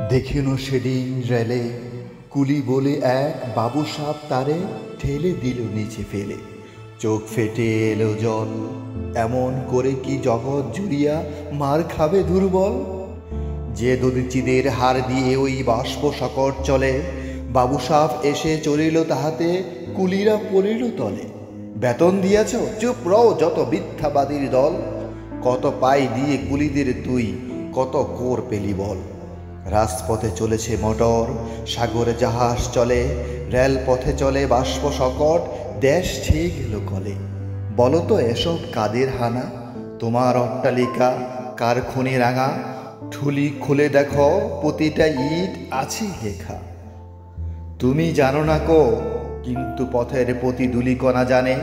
দেখিনো সেদিন রেলে কুলি বলে এক বাবু সাপ তারে ঠেলে দিল নিচে ফেলে, চোখ ফেটে এলো জল। এমন করে কি জগৎ জুড়িয়া মার খাবে দুর্বল? যে দরিচিদের হার দিয়ে ওই বাষ্প সকট চলে, বাবু সাপ এসে চলিল তাহাতে, কুলিরা পড়িল তলে। বেতন দিয়াছ? চুপ রও যত মিথ্যাবাদীর দল। কত পাই দিয়ে কুলিদের তুই, কত কোর পেলি বল? রাজপথে চলেছে মোটর, সাগরে জাহাজ চলে, রেলপথে চলে বাষ্প সকট, দেশ ছেয়ে গেল কলে। বলো তো এসব কাদের হানা? তোমার অট্টালিকা কার খুনি রাঙা? ঠুলি খুলে দেখো প্রতিটা ইট আছে লেখা। তুমি জানো না কো, কিন্তু পথের প্রতি ধূলিকণা জানে,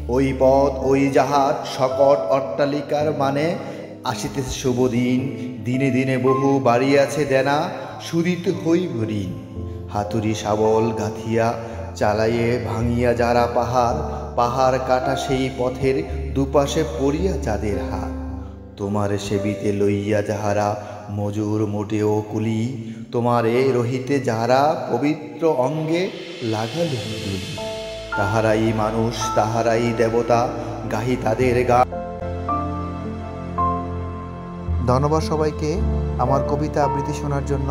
ওই পথ ওই জাহাজ সকট অট্টালিকার মানে। আসিতেছে শুভ দিন, দিনে দিনে বহু বাড়িয়াছে দেনা, সুদিত হইব ঋণ। হাতুড়ি শাবল গাঁথিয়া চালাইয়ে ভাঙিয়া যারা পাহাড়, পাহাড় কাটা সেই পথের দুপাশে পড়িয়া যাদের হাত। তোমার সেবিতে লইয়া যাহারা মজুর মোটেও কুলি, তোমারে রহিতে যাহারা পবিত্র অঙ্গে লাগাল দুলি। তাহারাই মানুষ, তাহারাই দেবতা, গাহি তাদের গা। ধন্যবাদ সবাইকে আমার কবিতা আবৃত্তি শোনার জন্য।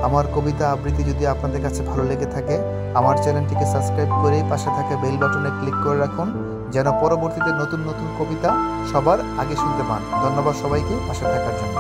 আমার কবিতা আবৃত্তি যদি আপনাদের কাছে ভালো লেগে থাকে, আমার চ্যানেলটিকে সাবস্ক্রাইব করে পাশে থাকা বেল বাটনে ক্লিক করে রাখুন, যেন পরবর্তীতে নতুন নতুন কবিতা সবার আগে শুনতে পান। ধন্যবাদ সবাইকে পাশে থাকার জন্য।